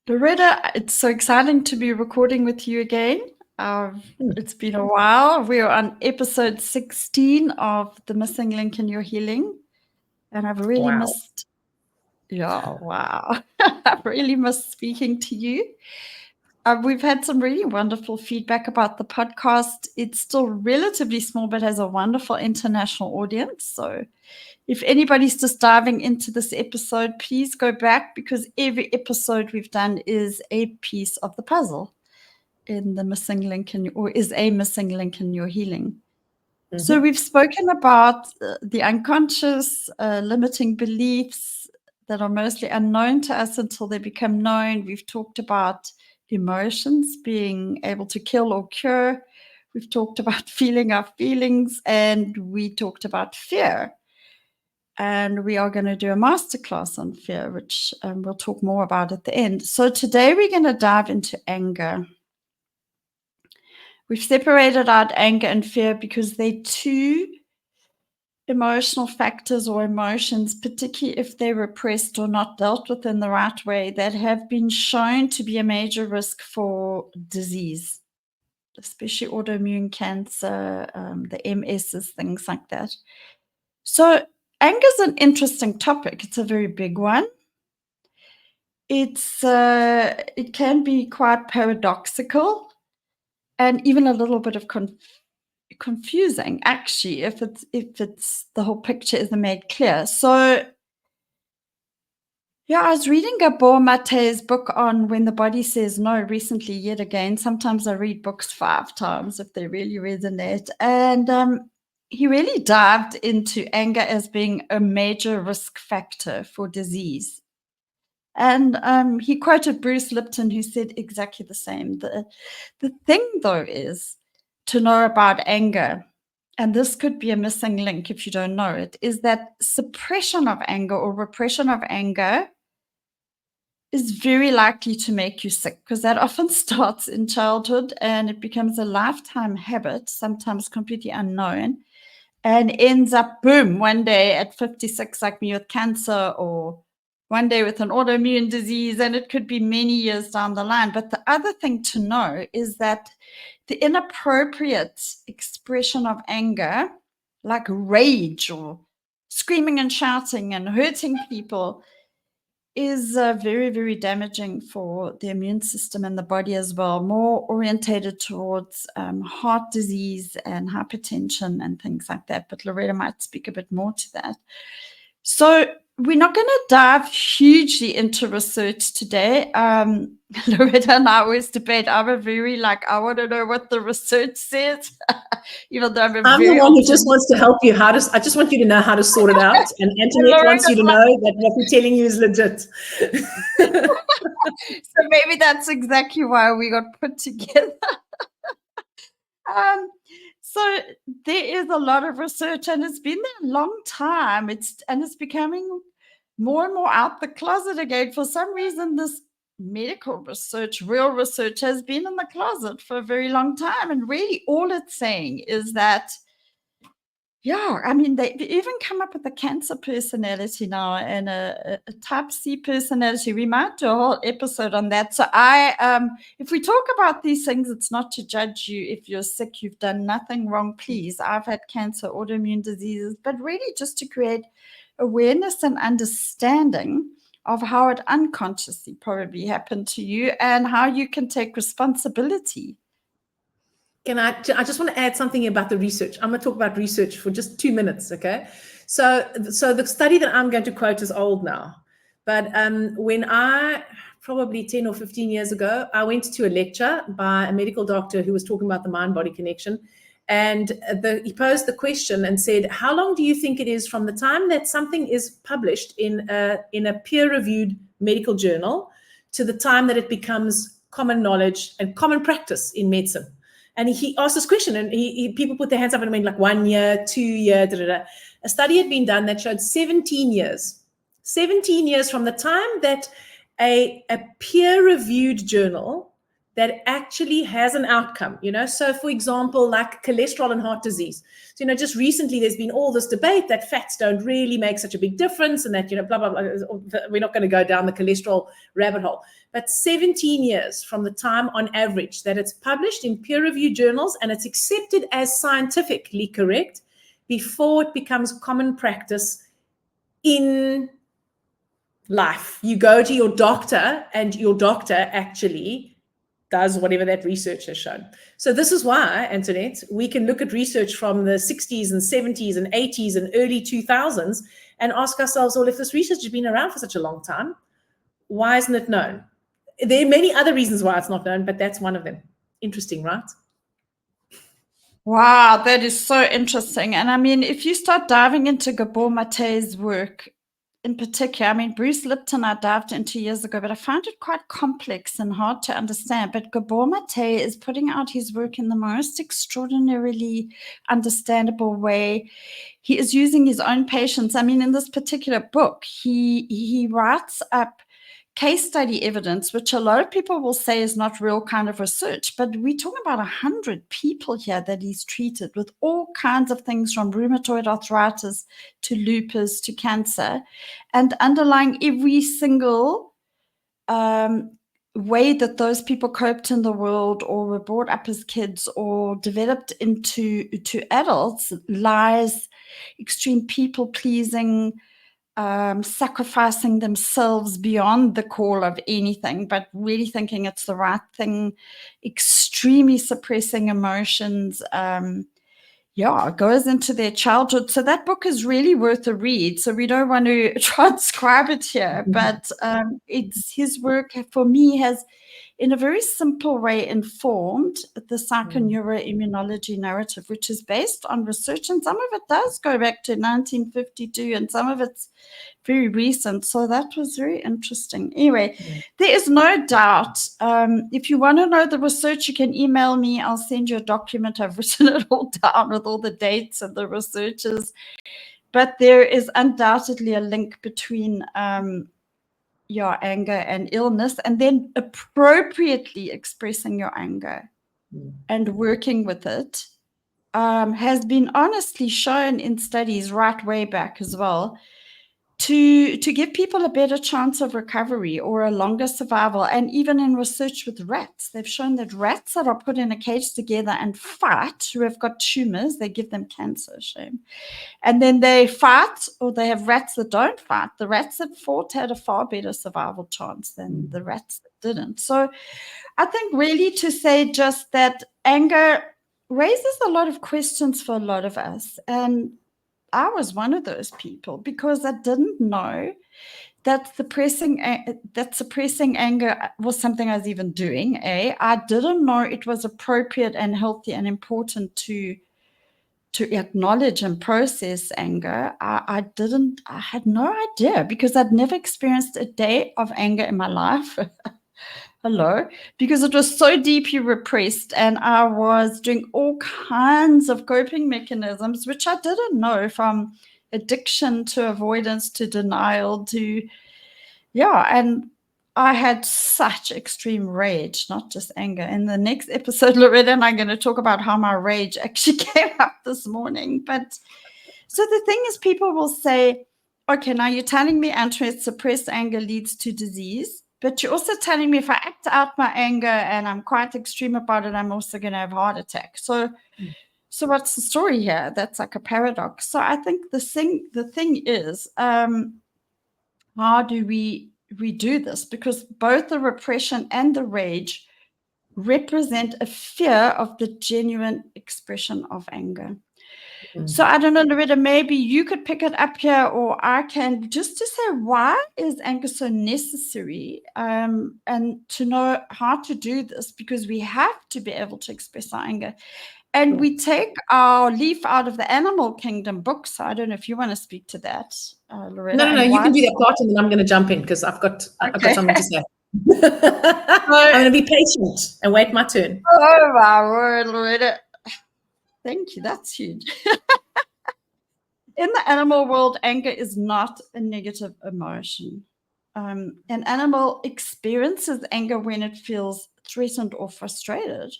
Loretta, it's so exciting to be recording with you again. It's been a while. We're on episode 16 of The Missing Link in Your Healing. And I've really missed, I've really missed speaking to you. We've had some really wonderful feedback about the podcast. It's still relatively small, but has a wonderful international audience. So if anybody's just diving into this episode, please go back, because every episode we've done is a piece of the puzzle in the missing link is a missing link in your healing. Mm-hmm. So we've spoken about the unconscious, limiting beliefs that are mostly unknown to us until they become known. We've talked about emotions being able to kill or cure. We've talked about feeling our feelings, and we talked about fear. And we are going to do a masterclass on fear, which we'll talk more about at the end. So today we're going to dive into anger. We've separated out anger and fear because they're two emotional factors or emotions, particularly if they're repressed or not dealt with in the right way, that have been shown to be a major risk for disease, especially autoimmune cancer, the MSs, things like that. So anger is an interesting topic. It's a very big one. It can be quite paradoxical and even a little bit of confusing, actually, if it's the whole picture isn't made clear. So I was reading Gabor Mate's book on When the Body Says No recently, yet again. Sometimes I read books 5 times if they really resonate. And he really dived into anger as being a major risk factor for disease. And he quoted Bruce Lipton, who said exactly the same. The thing, though, is to know about anger, and this could be a missing link if you don't know it, is that suppression of anger or repression of anger is very likely to make you sick, because that often starts in childhood and it becomes a lifetime habit, sometimes completely unknown, and ends up, boom, one day at 56, like me, with cancer, or one day with an autoimmune disease, and it could be many years down the line. But the other thing to know is that the inappropriate expression of anger, like rage or screaming and shouting and hurting people, is very, very damaging for the immune system and the body as well, more orientated towards heart disease and hypertension and things like that. But Loretta might speak a bit more to that. So we're not going to dive hugely into research today. Loretta and I always debate. I'm a very I want to know what the research says, even though I'm the one who just wants to help you. I just want you to know how to sort it out. And Antoinette wants you to know that what we're telling you is legit. So maybe that's exactly why we got put together. So there is a lot of research, and it's been there a long time. It's becoming more and more out the closet again. For some reason, this medical research, real research, has been in the closet for a very long time. And really all it's saying is that, they even come up with a cancer personality now and a type C personality. We might do a whole episode on that. So if we talk about these things, it's not to judge you. If you're sick, you've done nothing wrong, please. I've had cancer, autoimmune diseases, but really just to create awareness and understanding of how it unconsciously probably happened to you and how you can take responsibility. I just want to add something about the research. I'm going to talk about research for just 2 minutes, okay? So the study that I'm going to quote is old now. But when probably 10 or 15 years ago, I went to a lecture by a medical doctor who was talking about the mind-body connection. And he posed the question and said, how long do you think it is from the time that something is published in a peer-reviewed medical journal to the time that it becomes common knowledge and common practice in medicine? And he asked this question, and people put their hands up and went 1 year, 2 years, A study had been done that showed 17 years. 17 years from the time that a peer-reviewed journal that actually has an outcome, So for example, like cholesterol and heart disease. So, just recently there's been all this debate that fats don't really make such a big difference and that, blah, blah, blah. We're not going to go down the cholesterol rabbit hole. But 17 years from the time on average that it's published in peer-reviewed journals and it's accepted as scientifically correct before it becomes common practice in life. You go to your doctor and your doctor actually does whatever that research has shown. So this is why, Antoinette, we can look at research from the 60s and 70s and 80s and early 2000s and ask ourselves, well, if this research has been around for such a long time, why isn't it known? There are many other reasons why it's not known, but that's one of them. Interesting, right? Wow, that is so interesting. And I mean, if you start diving into Gabor Mate's work, in particular, I mean, Bruce Lipton I dived into years ago, but I found it quite complex and hard to understand. But Gabor Mate is putting out his work in the most extraordinarily understandable way. He is using his own patients. I mean, in this particular book, he writes up case study evidence, which a lot of people will say is not real kind of research, but we're talking about 100 people here that he's treated with all kinds of things from rheumatoid arthritis to lupus to cancer, and underlying every single way that those people coped in the world or were brought up as kids or developed into adults lies extreme people pleasing, sacrificing themselves beyond the call of anything, but really thinking it's the right thing, extremely suppressing emotions, goes into their childhood. So that book is really worth a read. So we don't want to transcribe it here, but it's his work for me has, in a very simple way, informed the psychoneuroimmunology narrative, which is based on research, and some of it does go back to 1952, and some of it's very recent. So that was very interesting. Anyway, there is no doubt. If you want to know the research, you can email me. I'll send you a document. I've written it all down with all the dates and the researchers. But there is undoubtedly a link between your anger and illness, and then appropriately expressing your anger and working with it has been honestly shown in studies right way back as well to give people a better chance of recovery or a longer survival. And even in research with rats, they've shown that rats that are put in a cage together and fight, who have got tumors, they give them cancer, shame. And then they fight, or they have rats that don't fight. The rats that fought had a far better survival chance than the rats that didn't. So I think really to say just that anger raises a lot of questions for a lot of us. And I was one of those people because I didn't know that suppressing anger was something I was even doing. I didn't know it was appropriate and healthy and important to acknowledge and process anger. I had no idea because I'd never experienced a day of anger in my life. Hello, because it was so deeply repressed, and I was doing all kinds of coping mechanisms, which I didn't know, from addiction to avoidance to denial to, and I had such extreme rage, not just anger. In the next episode, Loretta and I are going to talk about how my rage actually came up this morning. But so the thing is, people will say, okay, now you're telling me, Antoinette, suppressed anger leads to disease. But you're also telling me if I act out my anger and I'm quite extreme about it, I'm also going to have a heart attack. So what's the story here? That's like a paradox. So I think the thing is, how do we do this? Because both the repression and the rage represent a fear of the genuine expression of anger. So I don't know, Loretta, maybe you could pick it up here, or I can, just to say, why is anger so necessary, and to know how to do this, because we have to be able to express our anger. And we take our leaf out of the animal kingdom books. So I don't know if you want to speak to that, Loretta. No, you can do that part, and then I'm going to jump in because I've got something to say. I'm going to be patient and wait my turn. Oh my word, Loretta. Thank you. That's huge. In the animal world, anger is not a negative emotion. An animal experiences anger when it feels threatened or frustrated.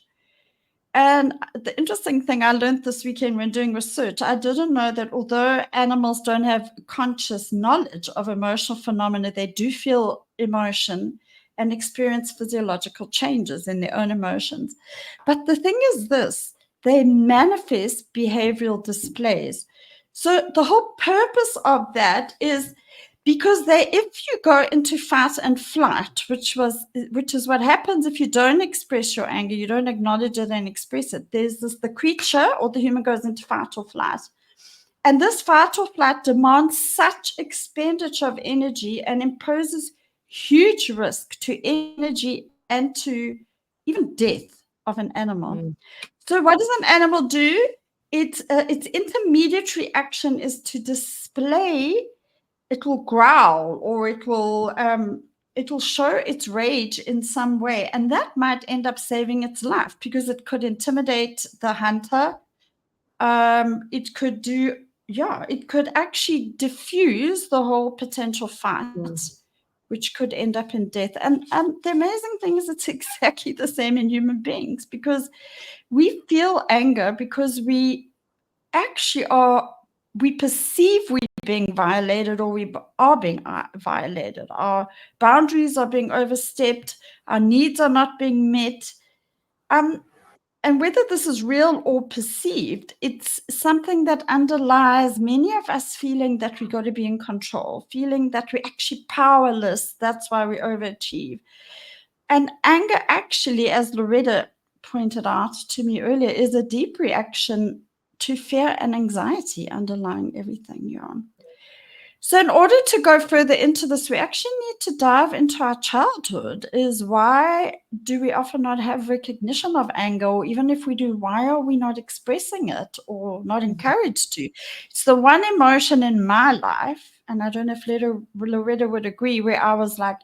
And the interesting thing I learned this weekend when doing research, I didn't know that although animals don't have conscious knowledge of emotional phenomena, they do feel emotion and experience physiological changes in their own emotions. But the thing is this, they manifest behavioral displays. So the whole purpose of that is because if you go into fight and flight, which is what happens if you don't express your anger, you don't acknowledge it and express it. There's the creature or the human goes into fight or flight. And this fight or flight demands such expenditure of energy and imposes huge risk to energy and to even death of an animal. Mm. So what does an animal do? Its intermediate reaction is to display. It will growl, or it will show its rage in some way, and that might end up saving its life because it could intimidate the hunter. It could actually diffuse the whole potential fight, which could end up in death. And the amazing thing is it's exactly the same in human beings, because we feel anger because we actually we perceive we're being violated, or we are being violated. Our boundaries are being overstepped. Our needs are not being met. And whether this is real or perceived, it's something that underlies many of us feeling that we got to be in control, feeling that we're actually powerless. That's why we overachieve. And anger actually, as Loretta pointed out to me earlier, is a deep reaction to fear and anxiety underlying everything you're on. So in order to go further into this, we actually need to dive into our childhood. Is why do we often not have recognition of anger? Or even if we do, why are we not expressing it or not encouraged to? It's the one emotion in my life, and I don't know if Loretta would agree, where I was like,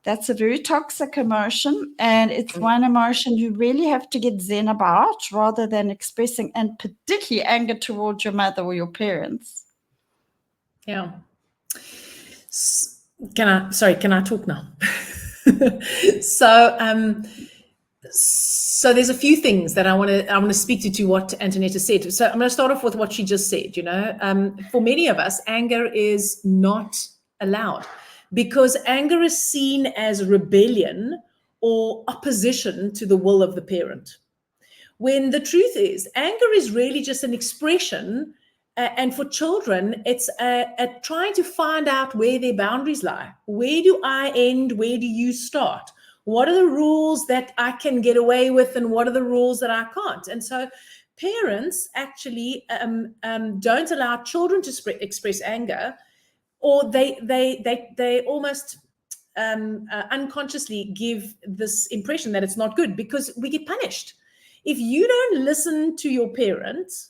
that's a very toxic emotion, and it's one emotion you really have to get zen about rather than expressing, and particularly anger towards your mother or your parents. Yeah. Can I talk now? So there's a few things that I want to speak to what Antoinette said. So I'm going to start off with what she just said. For many of us, anger is not allowed, because anger is seen as rebellion or opposition to the will of the parent. When the truth is, anger is really just an expression. And for children, it's trying to find out where their boundaries lie. Where do I end? Where do you start? What are the rules that I can get away with, and what are the rules that I can't? And so parents actually don't allow children to express anger, or they almost unconsciously give this impression that it's not good, because we get punished. If you don't listen to your parents,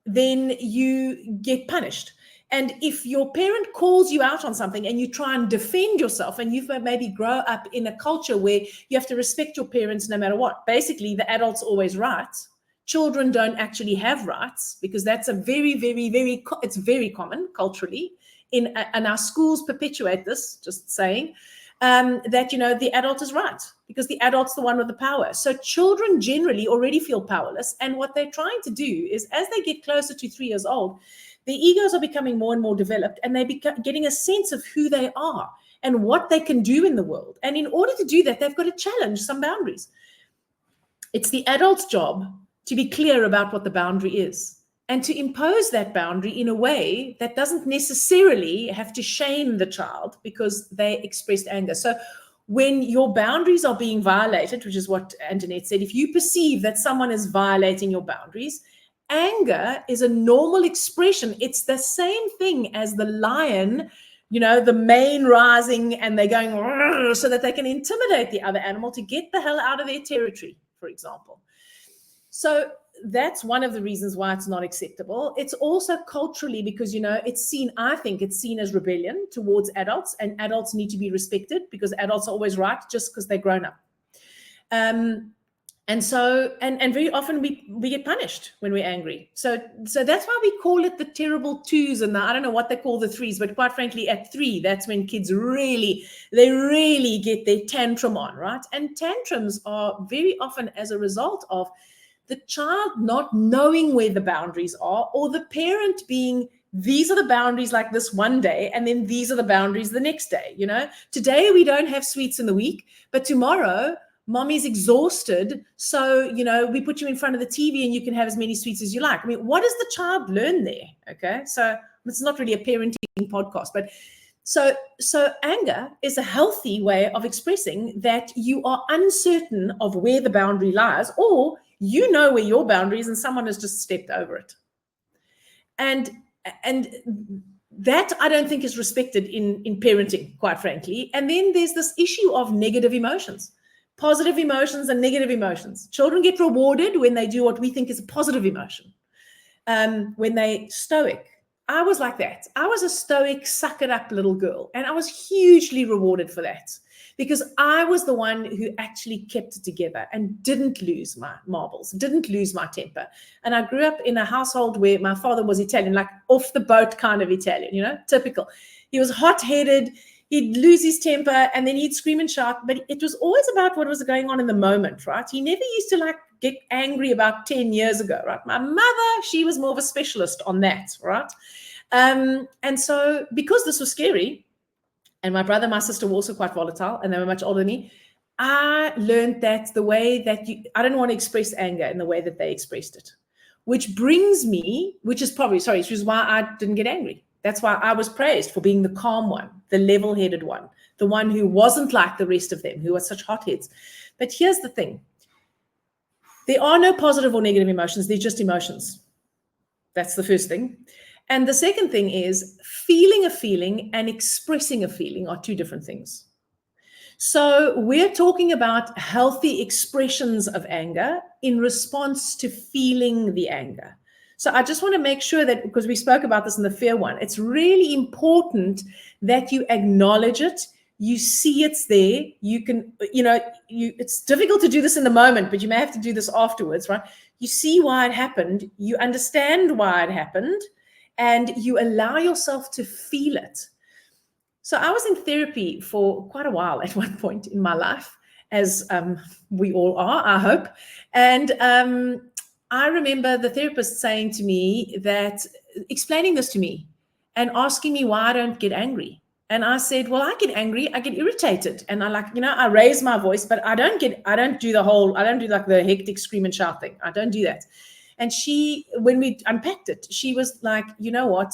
then you get punished. And if your parent calls you out on something and you try and defend yourself, and you've maybe grow up in a culture where you have to respect your parents no matter what, basically the adult's always right. Children don't actually have rights, because that's a very, very, very, it's very common culturally. And our schools perpetuate this, just saying, that, the adult is right, because the adult's the one with the power. So children generally already feel powerless. And what they're trying to do is, as they get closer to 3 years old, their egos are becoming more and more developed, and they're getting a sense of who they are and what they can do in the world. And in order to do that, they've got to challenge some boundaries. It's the adult's job to be clear about what the boundary is, and to impose that boundary in a way that doesn't necessarily have to shame the child because they expressed anger. So when your boundaries are being violated, which is what Antoinette said, if you perceive that someone is violating your boundaries, anger is a normal expression. It's the same thing as the lion, the mane rising, and they're going so that they can intimidate the other animal to get the hell out of their territory, for example. So that's one of the reasons why it's not acceptable. It's also culturally, because, I think it's seen as rebellion towards adults, and adults need to be respected because adults are always right just because they're grown up. And so, and very often we get punished when we're angry. So that's why we call it the terrible twos and I don't know what they call the threes, but quite frankly, at 3, that's when kids really get their tantrum on, right? And tantrums are very often as a result of the child not knowing where the boundaries are, or the parent being, these are the boundaries like this one day, and then these are the boundaries the next day. Today we don't have sweets in the week, but tomorrow mommy's exhausted, so we put you in front of the TV and you can have as many sweets as you like. I mean, what does the child learn there? Okay, so it's not really a parenting podcast, but so anger is a healthy way of expressing that you are uncertain of where the boundary lies, or where your boundary is and someone has just stepped over it. And that I don't think is respected in parenting, quite frankly. And then there's this issue of negative emotions. Positive emotions and negative emotions. Children get rewarded when they do what we think is a positive emotion. When they stoic. I was like that. I was a stoic, suck it up little girl. And I was hugely rewarded for that, because I was the one who actually kept it together and didn't lose my marbles, didn't lose my temper. And I grew up in a household where my father was Italian, like off the boat kind of Italian, typical. He was hot-headed. He'd lose his temper and then he'd scream and shout, but it was always about what was going on in the moment, right? He never used to get angry about 10 years ago, right? My mother, she was more of a specialist on that, right? And so because this was scary, and my brother and my sister were also quite volatile and they were much older than me, I learned that the way that I don't want to express anger in the way that they expressed it, which is why I didn't get angry. That's why I was praised for being the calm one, the level-headed one, the one who wasn't like the rest of them, who were such hotheads. But here's the thing. There are no positive or negative emotions. They're just emotions. That's the first thing. And the second thing is feeling a feeling and expressing a feeling are two different things. So we're talking about healthy expressions of anger in response to feeling the anger. So I just want to make sure that, because we spoke about this in the fear one, it's really important that you acknowledge it. You see it's there. You can, it's difficult to do this in the moment, but you may have to do this afterwards, right? You see why it happened. You understand why it happened, and you allow yourself to feel it. So I was in therapy for quite a while at one point in my life, as we all are, I hope. And I remember the therapist saying to me explaining this to me and asking me why I don't get angry. And I said, well, I get angry, I get irritated. And I raise my voice, but I don't do like the hectic scream and shout thing. I don't do that. And when we unpacked it, she was like, you know what?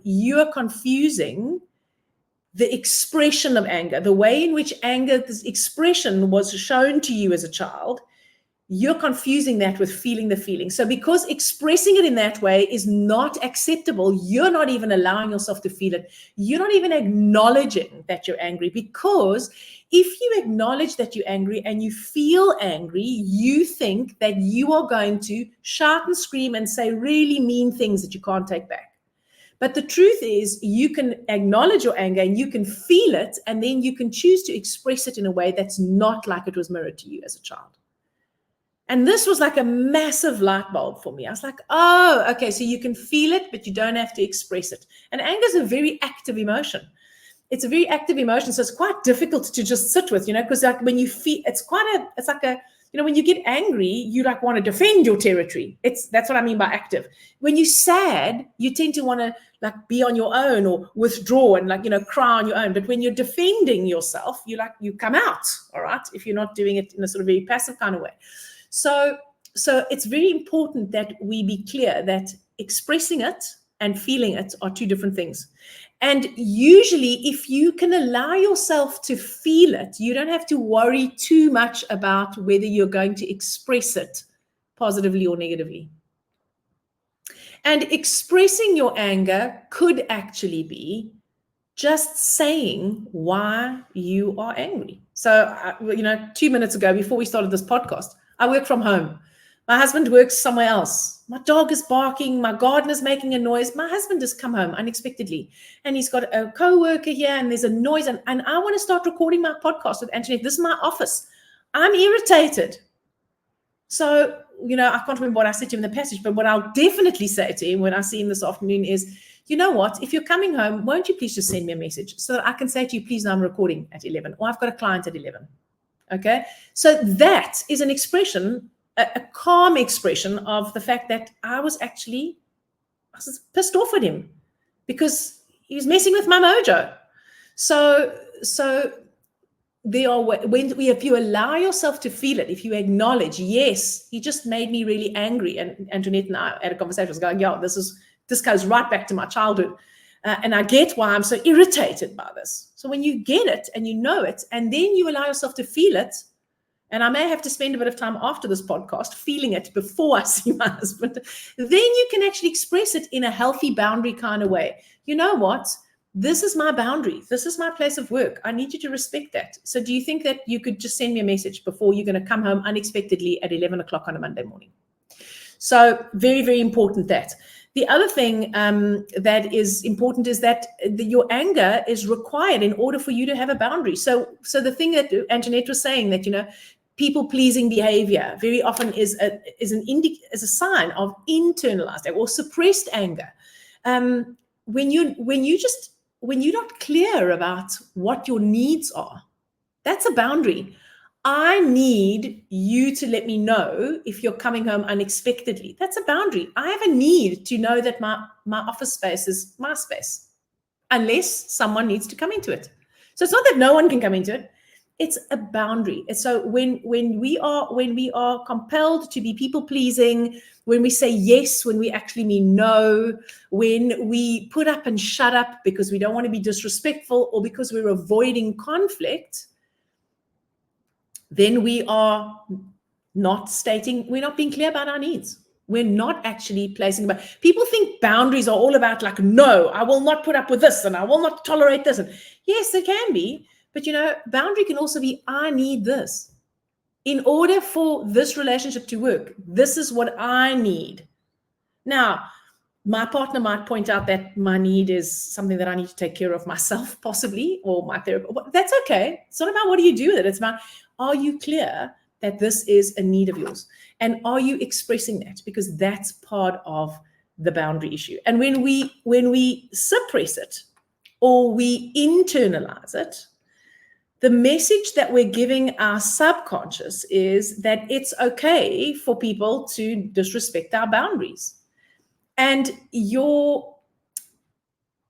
You are confusing the expression of anger, the way in which anger, this expression was shown to you as a child. You're confusing that with feeling the feeling. So because expressing it in that way is not acceptable, you're not even allowing yourself to feel it. You're not even acknowledging that you're angry, because if you acknowledge that you're angry and you feel angry, you think that you are going to shout and scream and say really mean things that you can't take back. But the truth is, you can acknowledge your anger and you can feel it, and then you can choose to express it in a way that's not like it was mirrored to you as a child. And this was like a massive light bulb for me. I was like, oh, okay, so you can feel it, but you don't have to express it. And anger is a very active emotion. It's a very active emotion, so it's quite difficult to just sit with, because when you feel, when you get angry, you want to defend your territory. That's what I mean by active. When you're sad, you tend to want to be on your own or withdraw and cry on your own. But when you're defending yourself, you come out, all right, if you're not doing it in a sort of very passive kind of way. So it's very important that we be clear that expressing it and feeling it are two different things. And usually, if you can allow yourself to feel it, you don't have to worry too much about whether you're going to express it positively or negatively. And expressing your anger could actually be just saying why you are angry. So, 2 minutes ago, before we started this podcast, I work from home. My husband works somewhere else. My dog is barking. My gardener's making a noise. My husband has come home unexpectedly, and he's got a co-worker here, and there's a noise, and I want to start recording my podcast with Antoinette. This is my office. I'm irritated. So, I can't remember what I said to him in the passage, but what I'll definitely say to him when I see him this afternoon is, you know what, if you're coming home, won't you please just send me a message so that I can say to you, please, I'm recording at 11, or I've got a client at 11. Okay. So that is an expression, a calm expression of the fact that I was pissed off at him because he was messing with my mojo. So if you allow yourself to feel it, if you acknowledge, yes, he just made me really angry. And Antoinette and I had a conversation, was going, yeah, this goes right back to my childhood. And I get why I'm so irritated by this. So when you get it and you know it, and then you allow yourself to feel it, and I may have to spend a bit of time after this podcast feeling it before I see my husband, then you can actually express it in a healthy boundary kind of way. You know what? This is my boundary. This is my place of work. I need you to respect that. So do you think that you could just send me a message before you're going to come home unexpectedly at 11 o'clock on a Monday morning? So very, very important that. The other thing that is important is that your anger is required in order for you to have a boundary. So the thing that Antoinette was saying, that, people-pleasing behavior very often is a sign of internalized or suppressed anger. When you're not clear about what your needs are, that's a boundary. I need you to let me know if you're coming home unexpectedly. That's a boundary. I have a need to know that my office space is my space, unless someone needs to come into it. So it's not that no one can come into it. It's a boundary. And so when we are compelled to be people pleasing, when we say yes, when we actually mean no, when we put up and shut up because we don't want to be disrespectful or because we're avoiding conflict, then we are not we're not being clear about our needs. We're not actually placing, people think boundaries are all about like, no, I will not put up with this and I will not tolerate this. And yes, it can be, but boundary can also be, I need this. In order for this relationship to work, this is what I need. Now, my partner might point out that my need is something that I need to take care of myself, possibly, or my therapist. That's okay. It's not about what do you do with it. It's about, are you clear that this is a need of yours? And are you expressing that? Because that's part of the boundary issue. And when we suppress it or we internalize it, the message that we're giving our subconscious is that it's okay for people to disrespect our boundaries. And your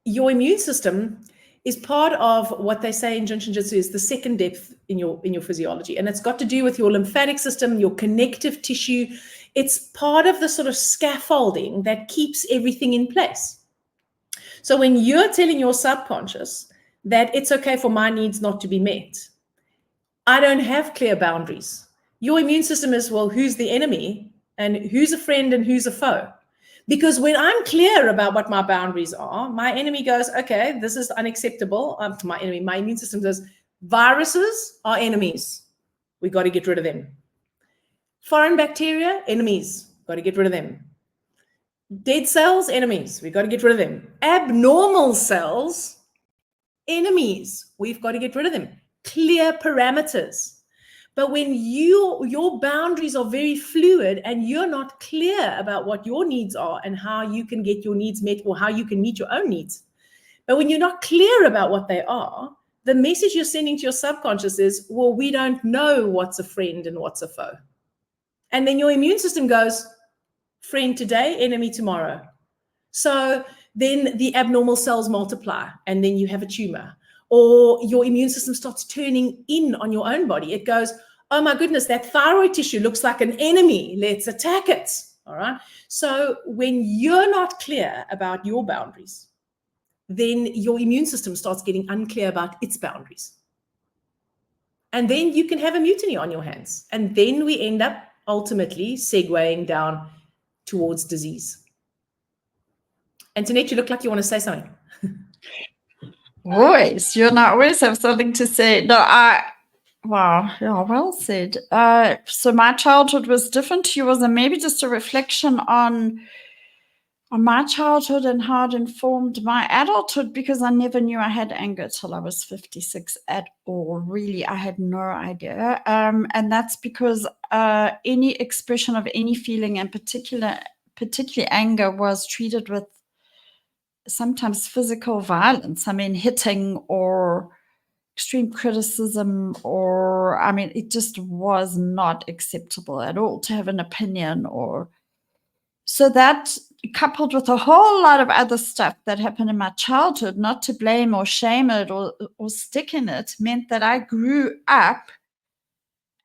immune system is part of what they say in Jinshin Jitsu is the second depth in your physiology. And it's got to do with your lymphatic system, your connective tissue. It's part of the sort of scaffolding that keeps everything in place. So when you're telling your subconscious that it's okay for my needs not to be met, I don't have clear boundaries. Your immune system is, well, who's the enemy and who's a friend and who's a foe? Because when I'm clear about what my boundaries are, my enemy goes, okay, this is unacceptable. My immune system says, viruses are enemies. We got to get rid of them. Foreign bacteria, enemies. Got to get rid of them. Dead cells, enemies. We got to get rid of them. Abnormal cells, enemies. We've got to get rid of them. Clear parameters. But when your boundaries are very fluid and you're not clear about what your needs are and how you can get your needs met or how you can meet your own needs, but when you're not clear about what they are, the message you're sending to your subconscious is, well, we don't know what's a friend and what's a foe. And then your immune system goes, friend today, enemy tomorrow. So then the abnormal cells multiply and then you have a tumor. Or your immune system starts turning in on your own body. It goes, oh my goodness, that thyroid tissue looks like an enemy. Let's attack it. All right. So when you're not clear about your boundaries, then your immune system starts getting unclear about its boundaries. And then you can have a mutiny on your hands. And then we end up ultimately segueing down towards disease. Antoinette, you look like you want to say something. Always. You and I always have something to say. No, wow, yeah, well said. So my childhood was different to yours, and maybe just a reflection on on my childhood and how it informed my adulthood, because I never knew I had anger till I was 56 at all. Really, I had no idea. And that's because any expression of any feeling, and particularly anger, was treated with sometimes physical violence. I mean, hitting or extreme criticism, or, I mean, it just was not acceptable at all to have an opinion. Or so that, coupled with a whole lot of other stuff that happened in my childhood, not to blame or shame it or stick in it, meant that I grew up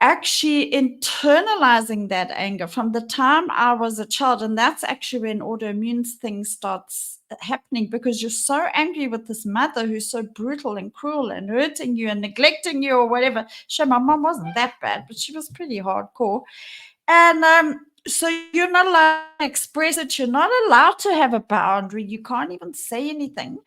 actually internalizing that anger from the time I was a child. And that's actually when autoimmune thing starts happening, because you're so angry with this mother who's so brutal and cruel and hurting you and neglecting you or whatever. Sure, my mom wasn't that bad, but she was pretty hardcore. And so you're not allowed to express it. You're not allowed to have a boundary. You can't even say anything.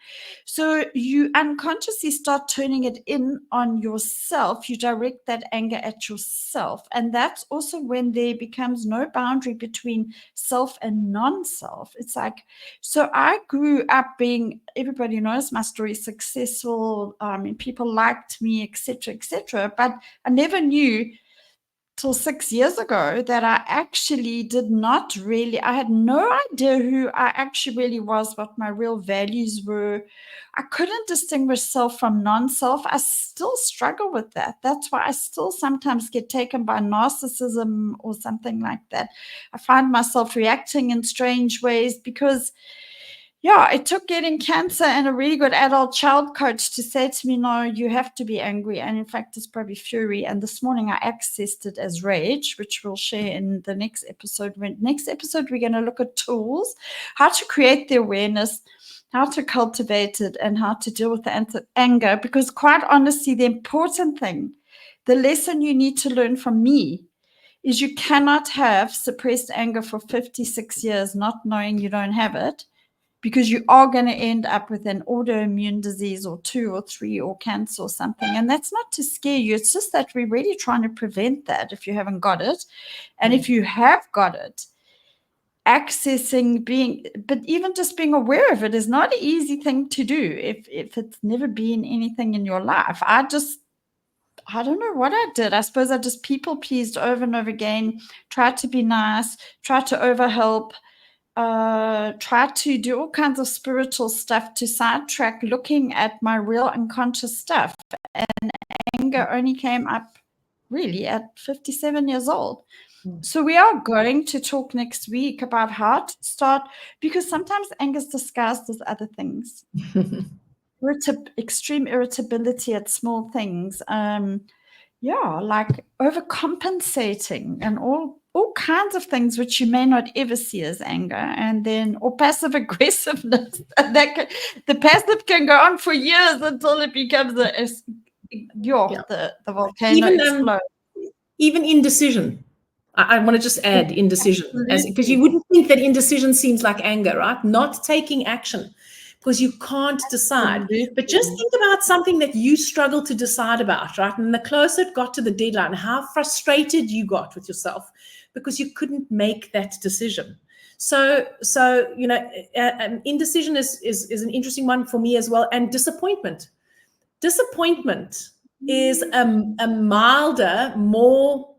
So you unconsciously start turning it in on yourself. You direct that anger at yourself. And that's also when there becomes no boundary between self and non-self. It's like, so I grew up being, everybody knows my story, successful. People liked me, etc., etc. But I never knew till 6 years ago that I actually did not really, I had no idea who I actually really was, what my real values were. I couldn't distinguish self from non-self. I still struggle with that. That's why I still sometimes get taken by narcissism or something like that. I find myself reacting in strange ways because, yeah, it took getting cancer and a really good adult child coach to say to me, no, you have to be angry. And in fact, it's probably fury. And this morning I accessed it as rage, which we'll share in the next episode. Next episode, we're going to look at tools, how to create the awareness, how to cultivate it, and how to deal with the anger. Because quite honestly, the important thing, the lesson you need to learn from me, is you cannot have suppressed anger for 56 years not knowing you don't have it, because you are going to end up with an autoimmune disease or 2 or 3 or cancer or something. And that's not to scare you. It's just that we're really trying to prevent that if you haven't got it. And if you have got it, accessing, but even just being aware of it is not an easy thing to do if it's never been anything in your life. I don't know what I did. I suppose I just people pleased over and over again, tried to be nice, tried to overhelp, try to do all kinds of spiritual stuff to sidetrack looking at my real unconscious stuff. And anger only came up really at 57 years old. So we are going to talk next week about how to start, because sometimes anger is disguised as other things. Extreme irritability at small things. Like overcompensating and all kinds of things which you may not ever see as anger, and then or passive aggressiveness. The passive can go on for years until it becomes the volcano explodes. Even indecision. I want to just add indecision, because you wouldn't think that indecision seems like anger, right? Not taking action because you can't decide. Absolutely. But just think about something that you struggle to decide about, right? And the closer it got to the deadline, how frustrated you got with yourself because you couldn't make that decision. So indecision is an interesting one for me as well. And disappointment. Disappointment is a milder, more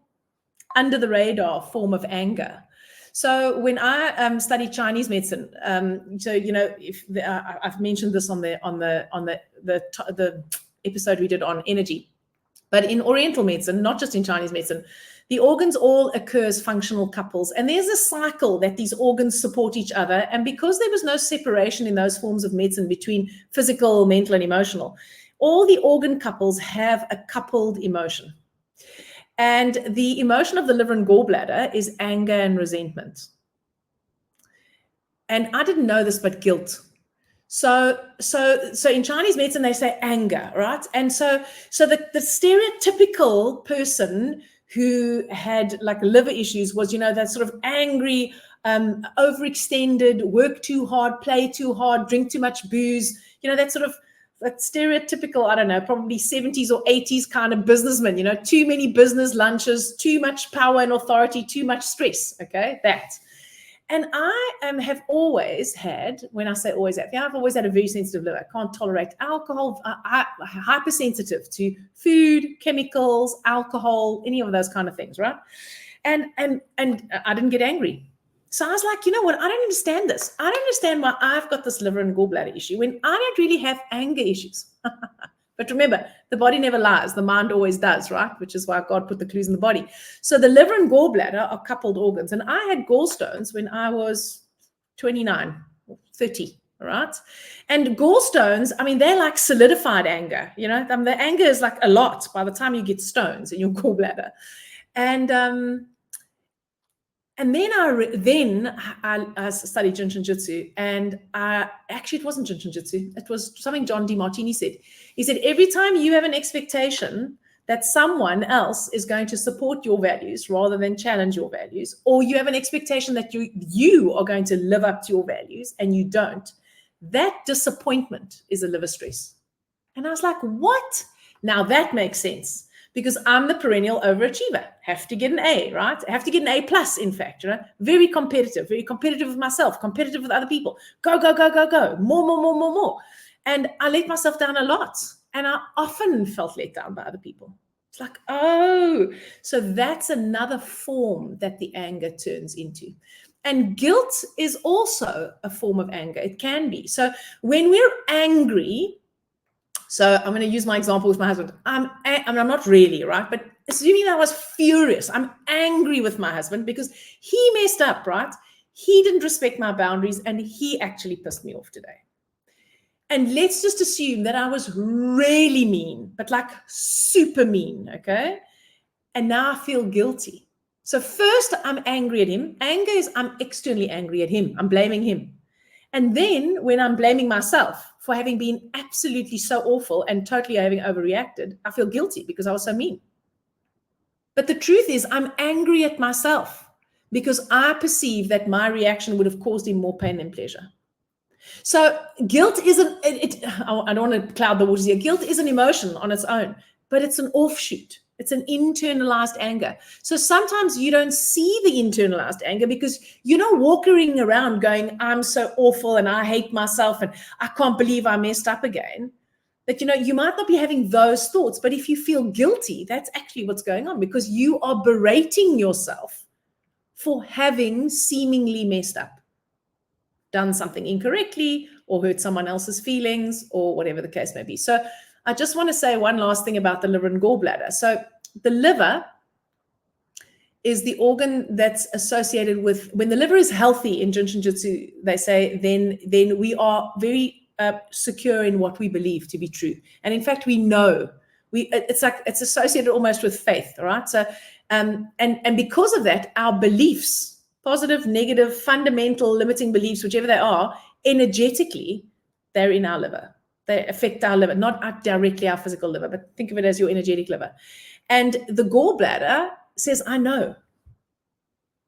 under the radar form of anger. So when I studied Chinese medicine, I've mentioned this on the episode we did on energy, but in Oriental medicine, not just in Chinese medicine, the organs all occur as functional couples, and there's a cycle that these organs support each other. And because there was no separation in those forms of medicine between physical, mental, and emotional, all the organ couples have a coupled emotion. And the emotion of the liver and gallbladder is anger and resentment. And I didn't know this, but guilt. So in Chinese medicine, they say anger, right? And so the stereotypical person who had like liver issues was, that sort of angry, overextended, work too hard, play too hard, drink too much booze, that sort of that stereotypical, I don't know, probably 70s or 80s kind of businessman, too many business lunches, too much power and authority, too much stress, okay, that. And I have always had, when I say always have, I've always had a very sensitive liver. I can't tolerate alcohol, hypersensitive to food, chemicals, alcohol, any of those kind of things, right? And I didn't get angry. So I was like, you know what? I don't understand this. I don't understand why I've got this liver and gallbladder issue when I don't really have anger issues. But remember, the body never lies. The mind always does, right? Which is why God put the clues in the body. So the liver and gallbladder are coupled organs. And I had gallstones when I was 29, 30, right? And gallstones, I mean, they're like solidified anger. You know, the anger is like a lot by the time you get stones in your gallbladder. And then I studied Jinshinjutsu, and actually it wasn't Jinshinjutsu. It was something John DeMartini said. He said, every time you have an expectation that someone else is going to support your values rather than challenge your values, or you have an expectation that you are going to live up to your values and you don't, that disappointment is a liver stress. And I was like, what? Now that makes sense. Because I'm the perennial overachiever, have to get an A, right? I have to get an A+, in fact, you know, very competitive with myself, competitive with other people. Go, go, go, go, go, more. And I let myself down a lot. And I often felt let down by other people. It's like, oh, so that's another form that the anger turns into. And guilt is also a form of anger. It can be. So when we're angry, so I'm going to use my example with my husband. I'm not really, right? But assuming I was furious, I'm angry with my husband because he messed up, right? He didn't respect my boundaries and he actually pissed me off today. And let's just assume that I was really mean, but like super mean, okay? And now I feel guilty. So first I'm angry at him. Anger is I'm externally angry at him. I'm blaming him. And then when I'm blaming myself for having been absolutely so awful and totally having overreacted, I feel guilty because I was so mean. But the truth is I'm angry at myself because I perceive that my reaction would have caused him more pain than pleasure. So guilt isn't, I don't want to cloud the waters here. Guilt is an emotion on its own, but it's an offshoot. It's an internalized anger. So sometimes you don't see the internalized anger because you're not walking around going, I'm so awful and I hate myself and I can't believe I messed up again. But, you know, you might not be having those thoughts, but if you feel guilty, that's actually what's going on because you are berating yourself for having seemingly messed up, done something incorrectly or hurt someone else's feelings or whatever the case may be. So I just want to say one last thing about the liver and gallbladder. So the liver is the organ that's associated with, when the liver is healthy in Jinshinjutsu, they say, then we are very secure in what we believe to be true. And in fact, we know, it's associated almost with faith, all right? So, and because of that, our beliefs, positive, negative, fundamental, limiting beliefs, whichever they are, energetically, they're in our liver. They affect our liver, not directly our physical liver, but think of it as your energetic liver. And the gallbladder says, I know.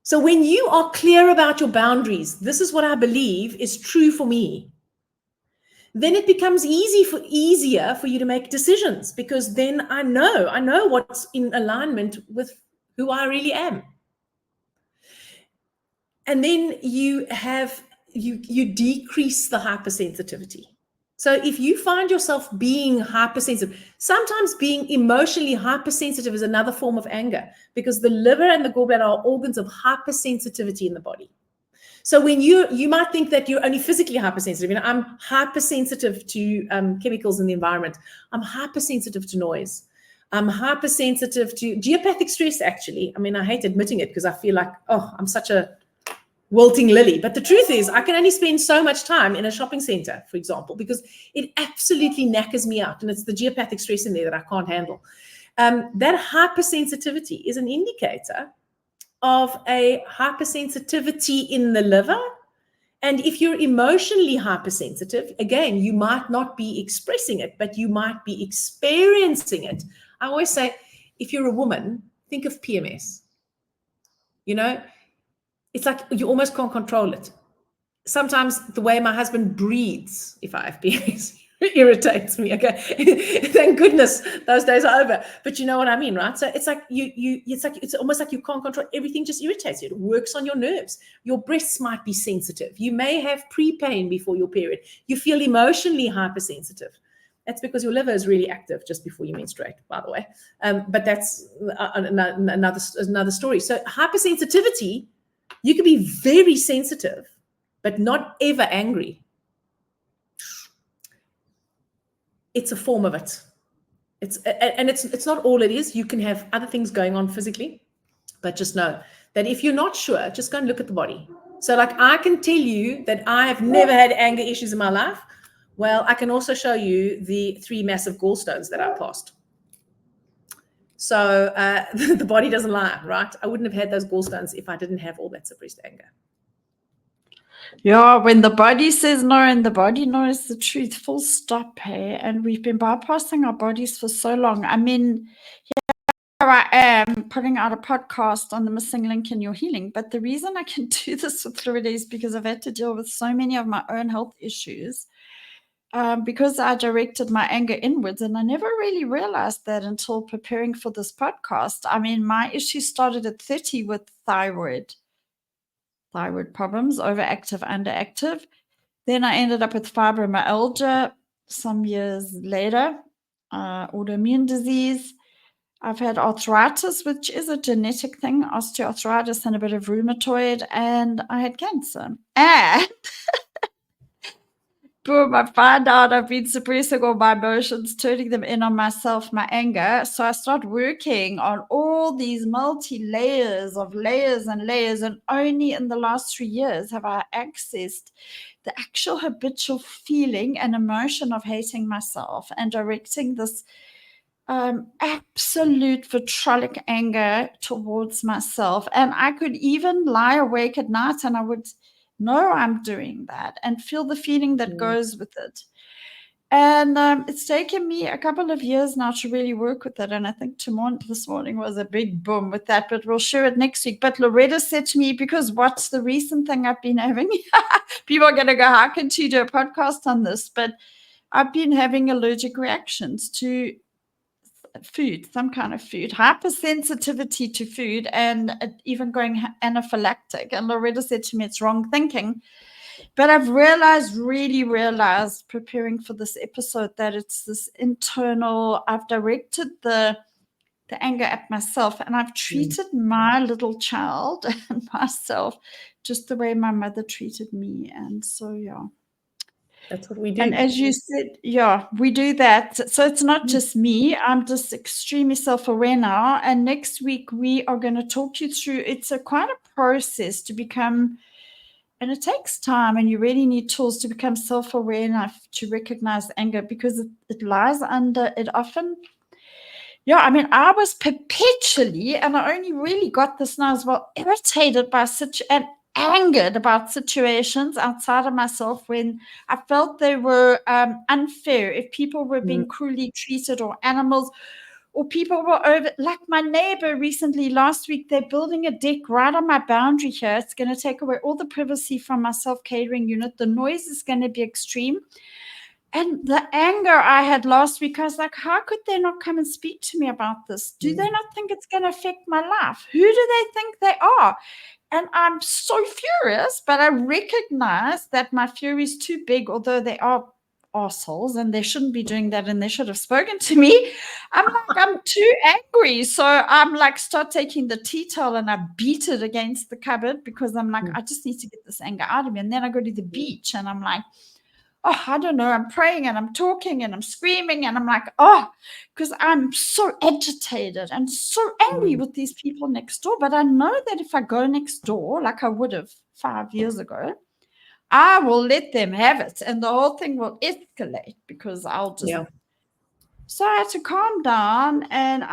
So when you are clear about your boundaries, this is what I believe is true for me, then it becomes easier for you to make decisions because then I know what's in alignment with who I really am. And then you decrease the hypersensitivity. So if you find yourself being hypersensitive, sometimes being emotionally hypersensitive is another form of anger because the liver and the gallbladder are organs of hypersensitivity in the body. So when you might think that you're only physically hypersensitive, you know, I'm hypersensitive to chemicals in the environment. I'm hypersensitive to noise. I'm hypersensitive to geopathic stress, actually. I mean, I hate admitting it because I feel like, oh, I'm such a wilting lily. But the truth is I can only spend so much time in a shopping center, for example, because it absolutely knackers me out. And it's the geopathic stress in there that I can't handle. That hypersensitivity is an indicator of a hypersensitivity in the liver. And if you're emotionally hypersensitive, again, you might not be expressing it, but you might be experiencing it. I always say, if you're a woman, think of PMS. You know, it's like you almost can't control it. Sometimes the way my husband breathes, if I have PMS, irritates me. Okay, thank goodness those days are over. But you know what I mean, right? So it's like it's almost like you can't control everything. Just irritates you. It works on your nerves. Your breasts might be sensitive. You may have pre-pain before your period. You feel emotionally hypersensitive. That's because your liver is really active just before you menstruate, by the way. But that's another story. So hypersensitivity, you can be very sensitive, but not ever angry. It's a form of it. It's not all it is. You can have other things going on physically, but just know that if you're not sure, just go and look at the body. So like I can tell you that I have never had anger issues in my life. Well, I can also show you the 3 massive gallstones that I passed. So the body doesn't lie, right? I wouldn't have had those gallstones if I didn't have all that suppressed anger. Yeah, when the body says no and the body knows the truth, full stop, hey? And we've been bypassing our bodies for so long. I mean, here I am putting out a podcast on the missing link in your healing. But the reason I can do this with Florida is because I've had to deal with so many of my own health issues. Because I directed my anger inwards, and I never really realized that until preparing for this podcast. I mean, my issue started at 30 with thyroid problems, overactive, underactive. Then I ended up with fibromyalgia some years later, autoimmune disease. I've had arthritis, which is a genetic thing, osteoarthritis and a bit of rheumatoid, and I had cancer. And boom, I find out I've been suppressing all my emotions, turning them in on myself, my anger. So I start working on all these multi-layers of layers and layers. And only in the last 3 years have I accessed the actual habitual feeling and emotion of hating myself and directing this absolute vitriolic anger towards myself. And I could even lie awake at night and I would know I'm doing that and feel the feeling that goes with it. And it's taken me a couple of years now to really work with it. And I think this morning was a big boom with that, but we'll share it next week. But Loretta said to me, because what's the recent thing I've been having? People are going to go, how can you do a podcast on this? But I've been having allergic reactions to food, some kind of food, hypersensitivity to food, and even going anaphylactic. And Loretta said to me, it's wrong thinking. But I've really realized preparing for this episode that it's this internal, I've directed the anger at myself, and I've treated my little child and myself just the way my mother treated me. And so, yeah. That's what we do. And as you said, yeah, we do that. So it's not just me. I'm just extremely self-aware now. And next week, we are going to talk you through, it's quite a process to become, and it takes time, and you really need tools to become self-aware enough to recognize anger, because it lies under it often. Yeah, I mean, I was perpetually, and I only really got this now as well, irritated by and angered about situations outside of myself when I felt they were unfair, if people were being cruelly treated, or animals, or people were over, like my neighbor recently last week, they're building a deck right on my boundary here. It's going to take away all the privacy from my self-catering unit. The noise is going to be extreme. And the anger I had last week, I was like, how could they not come and speak to me about this? Do they not think it's going to affect my life? Who do they think they are? And I'm so furious, but I recognize that my fury is too big, although they are assholes and they shouldn't be doing that and they should have spoken to me. I'm too angry. So I'm like, start taking the tea towel and I beat it against the cupboard, because I'm like, I just need to get this anger out of me. And then I go to the beach and I'm like, oh, I don't know, I'm praying and I'm talking and I'm screaming and I'm like, oh, because I'm so agitated and so angry with these people next door. But I know that if I go next door, like I would have 5 years ago, I will let them have it and the whole thing will escalate, because I'll just. Yeah. So I had to calm down, and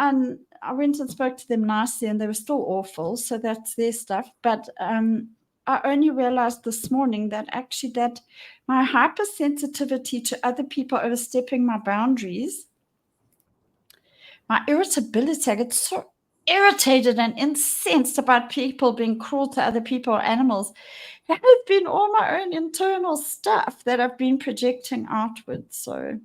I went and spoke to them nicely, and they were still awful. So that's their stuff. But I only realized this morning that actually that my hypersensitivity to other people overstepping my boundaries, my irritability, I get so irritated and incensed about people being cruel to other people or animals has been all my own internal stuff that I've been projecting outwards. So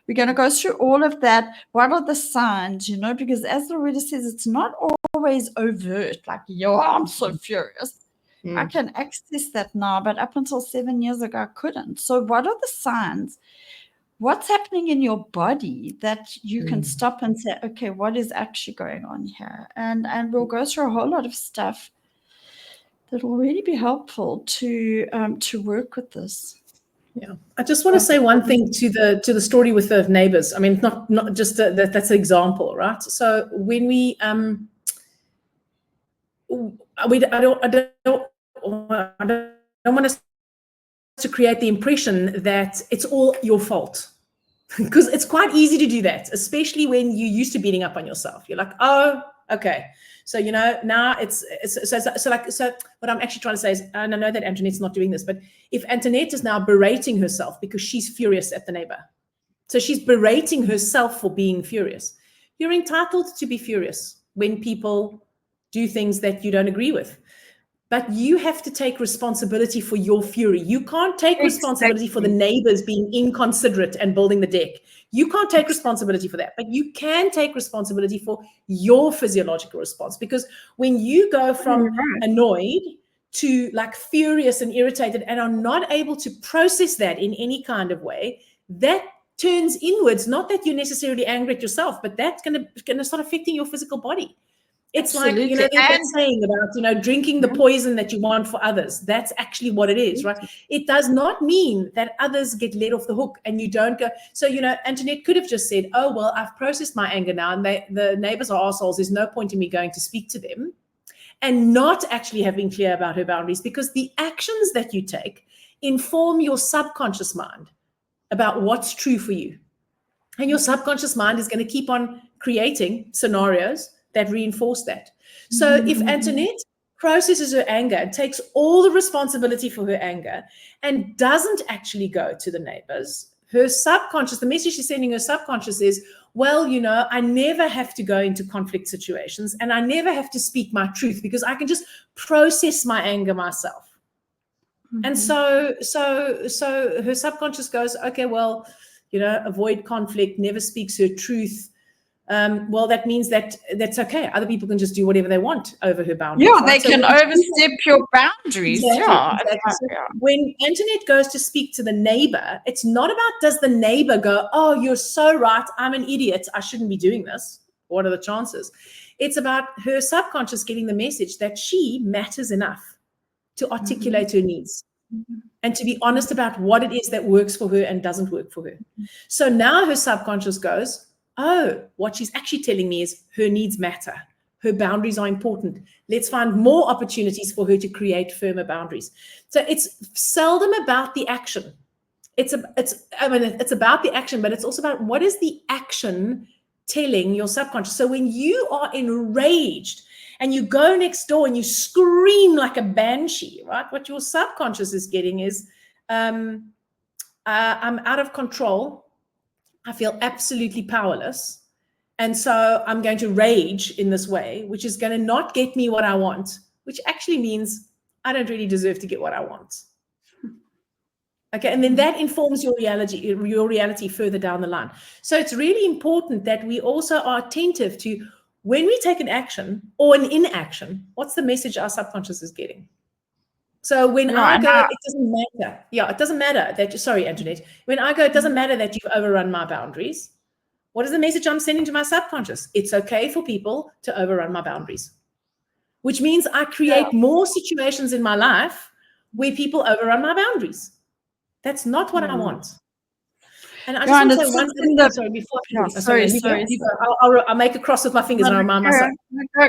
we're going to go through all of that. What are the signs, because as Loretta says, it's not always overt, like, yo, I'm so furious. I can access that now, but up until 7 years ago, I couldn't. So what are the signs? What's happening in your body that you can stop and say, okay, what is actually going on here? And we'll go through a whole lot of stuff that will really be helpful to work with this. Yeah, I just want to say one thing to the story with the neighbors. I mean, not just that's an example, right? So when we I don't want us to create the impression that it's all your fault, because it's quite easy to do that, especially when you're used to beating up on yourself. You're like, oh, okay. So, now it's so what I'm actually trying to say is, and I know that Antoinette's not doing this, but if Antoinette is now berating herself because she's furious at the neighbor, so she's berating herself for being furious. You're entitled to be furious when people do things that you don't agree with, but you have to take responsibility for your fury. You can't take responsibility for the neighbors being inconsiderate and building the deck. You can't take responsibility for that, but you can take responsibility for your physiological response. Because when you go from annoyed to like furious and irritated and are not able to process that in any kind of way, that turns inwards. Not that you're necessarily angry at yourself, but that's going to start affecting your physical body. It's Absolutely. like, there's that saying about, drinking the poison that you want for others. That's actually what it is, right? It does not mean that others get let off the hook and you don't go. So, Antoinette could have just said, oh, well, I've processed my anger now and the neighbors are assholes. There's no point in me going to speak to them, and not actually have been clear about her boundaries, because the actions that you take inform your subconscious mind about what's true for you. And your subconscious mind is going to keep on creating scenarios that reinforce that. So if Antoinette processes her anger and takes all the responsibility for her anger and doesn't actually go to the neighbors, her subconscious, the message she's sending her subconscious is, well, I never have to go into conflict situations and I never have to speak my truth because I can just process my anger myself. And so her subconscious goes, okay, well, avoid conflict, never speaks her truth. Well, that means that's okay. Other people can just do whatever they want over her boundaries. Yeah, right? They can overstep your boundaries. Exactly. So when Antoinette goes to speak to the neighbor, it's not about, does the neighbor go, oh, you're so right, I'm an idiot, I shouldn't be doing this. What are the chances? It's about her subconscious getting the message that she matters enough to articulate her needs and to be honest about what it is that works for her and doesn't work for her. So now her subconscious goes, oh, what she's actually telling me is her needs matter. Her boundaries are important. Let's find more opportunities for her to create firmer boundaries. So it's seldom about the action. It's about the action, but it's also about what is the action telling your subconscious. So when you are enraged and you go next door and you scream like a banshee, right? What your subconscious is getting is, I'm out of control. I feel absolutely powerless. And so I'm going to rage in this way, which is going to not get me what I want, which actually means I don't really deserve to get what I want. Okay. And then that informs your reality further down the line. So it's really important that we also are attentive to when we take an action or an inaction, what's the message our subconscious is getting? So when I go, it doesn't matter. Yeah, it doesn't matter that sorry, Antoinette. When I go, it doesn't matter that you've overrun my boundaries. What is the message I'm sending to my subconscious? It's okay for people to overrun my boundaries, which means I create more situations in my life where people overrun my boundaries. That's not what I want. And I just want to say one thing. Sorry, before I'll make a cross with my fingers and I'll remind myself. Go.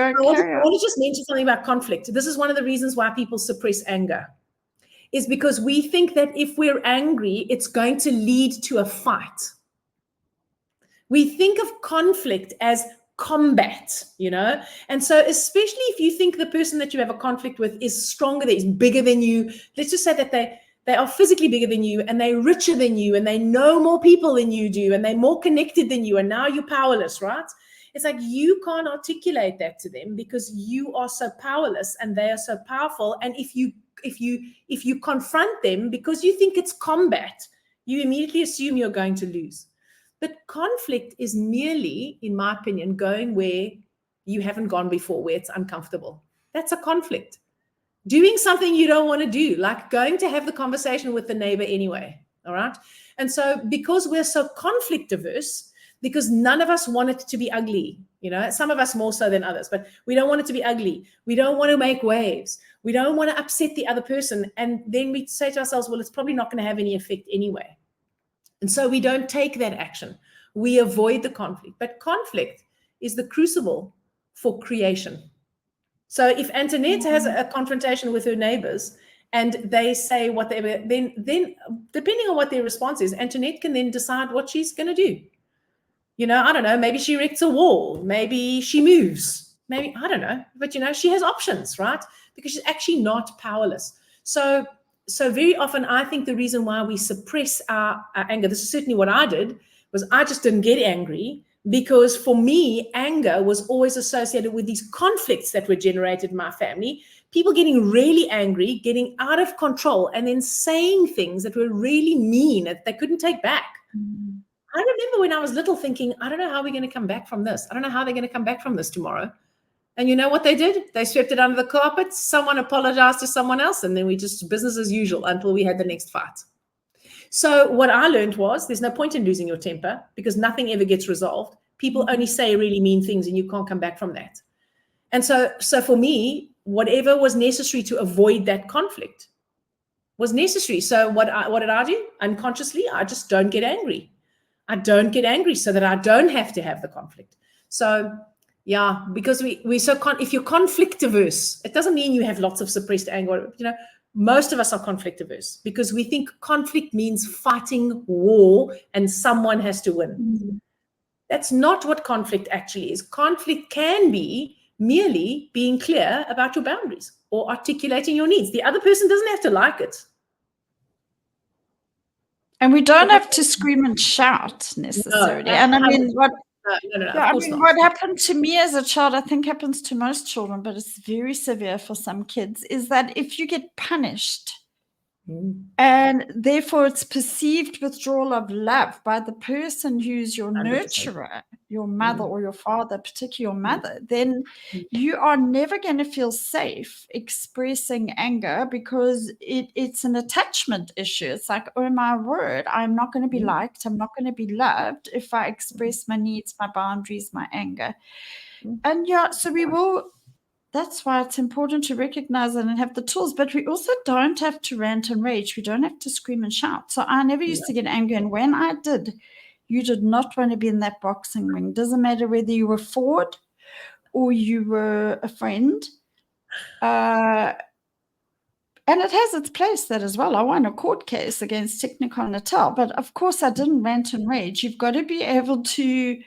I want to just mention something about conflict. This is one of the reasons why people suppress anger, is because we think that if we're angry, it's going to lead to a fight. We think of conflict as combat, and so especially if you think the person that you have a conflict with is stronger, that is bigger than you. Let's just say that they are physically bigger than you and they're richer than you and they know more people than you do and they're more connected than you and now you're powerless, right? It's like you can't articulate that to them because you are so powerless and they are so powerful. And if you confront them because you think it's combat, you immediately assume you're going to lose. But conflict is merely, in my opinion, going where you haven't gone before, where it's uncomfortable. That's a conflict. Doing something you don't want to do, like going to have the conversation with the neighbor anyway. All right. And so because we're so conflict averse, because none of us want it to be ugly, some of us more so than others, but we don't want it to be ugly. We don't want to make waves. We don't want to upset the other person. And then we say to ourselves, well, it's probably not going to have any effect anyway. And so we don't take that action. We avoid the conflict. But conflict is the crucible for creation. So if Antoinette has a confrontation with her neighbors and they say whatever, then depending on what their response is, Antoinette can then decide what she's going to do. I don't know, maybe she erects a wall, maybe she moves, maybe, I don't know, but she has options, right? Because she's actually not powerless. So very often I think the reason why we suppress our anger, this is certainly what I did, was I just didn't get angry because for me, anger was always associated with these conflicts that were generated in my family, people getting really angry, getting out of control, and then saying things that were really mean that they couldn't take back. Mm-hmm. I remember when I was little thinking, I don't know how we're going to come back from this. I don't know how they're going to come back from this tomorrow. And you know what they did? They swept it under the carpet. Someone apologized to someone else. And then we just business as usual until we had the next fight. So what I learned was there's no point in losing your temper because nothing ever gets resolved. People only say really mean things and you can't come back from that. And so for me, whatever was necessary to avoid that conflict was necessary. So what did I do? Unconsciously, I just don't get angry. I don't get angry so that I don't have to have the conflict. So yeah, because we so if you're conflict averse, it doesn't mean you have lots of suppressed anger. Most of us are conflict averse because we think conflict means fighting war and someone has to win. Mm-hmm. That's not what conflict actually is. Conflict can be merely being clear about your boundaries or articulating your needs. The other person doesn't have to like it. And we don't have to scream and shout necessarily. No, and I mean, what what happened to me as a child, I think happens to most children, but it's very severe for some kids, is that if you get punished and therefore it's perceived withdrawal of love by the person who's your 100%. Nurturer, your mother or your father, particularly your mother, then you are never going to feel safe expressing anger because it's an attachment issue. It's like, oh my word, I'm not going to be liked, I'm not going to be loved if I express my needs, my boundaries, my anger. And so we will. That's why it's important to recognize it and have the tools, but we also don't have to rant and rage. We don't have to scream and shout. So I never used to get angry. And when I did, you did not want to be in that boxing ring. Doesn't matter whether you were forward or you were a friend. And it has its place that as well. I won a court case against Technicon Natal, but of course I didn't rant and rage. You've got to be able to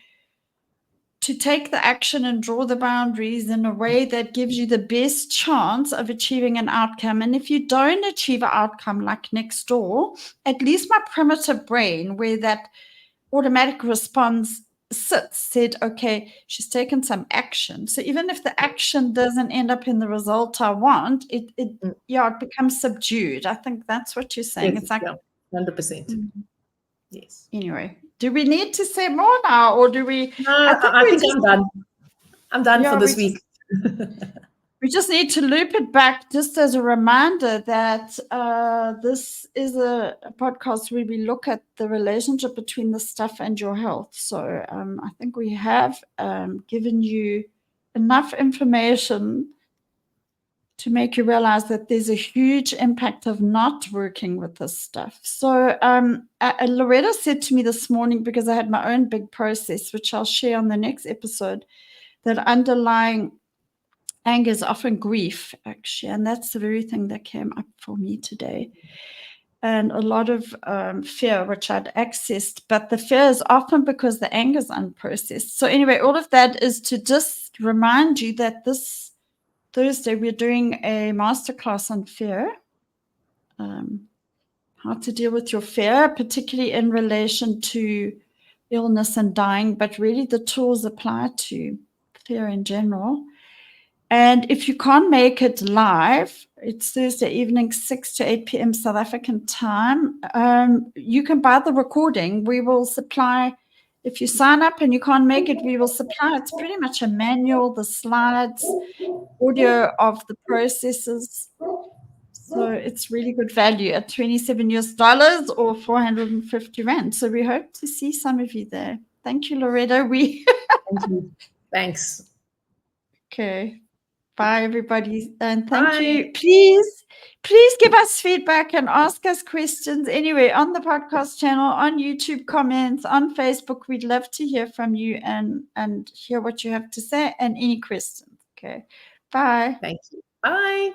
take the action and draw the boundaries in a way that gives you the best chance of achieving an outcome. And if you don't achieve an outcome like next door, at least my primitive brain, where that automatic response sits, said, okay, she's taken some action. So even if the action doesn't end up in the result I want, it becomes subdued. I think that's what you're saying. Yes, it's like 100%. Yes. Anyway, do we need to say more now, or do we? No, I think I'm done. I'm done for this week. We just need to loop it back just as a reminder that this is a podcast where we look at the relationship between the stuff and your health. So I think we have given you enough information to make you realize that there's a huge impact of not working with this stuff. So Loretta said to me this morning, because I had my own big process, which I'll share on the next episode, that underlying anger is often grief, actually. And that's the very thing that came up for me today. And a lot of fear, which I'd accessed. But the fear is often because the anger is unprocessed. So anyway, all of that is to just remind you that this Thursday, we're doing a masterclass on fear, how to deal with your fear, particularly in relation to illness and dying, but really the tools apply to fear in general. And if you can't make it live, it's Thursday evening, 6 to 8 p.m. South African time. You can buy the recording. We will supply, if you sign up and you can't make it, we will supply. It's pretty much a manual, the slides, audio of the processes. So it's really good value at $27 or 450 Rand. So we hope to see some of you there. Thank you, Loretta. Thank you. Thanks. Okay. Bye, everybody. And Bye. thank you. Please give us feedback and ask us questions anyway on the podcast channel, on YouTube comments, on Facebook. We'd love to hear from you and hear what you have to say and any questions. Okay. Bye. Thank you. Bye.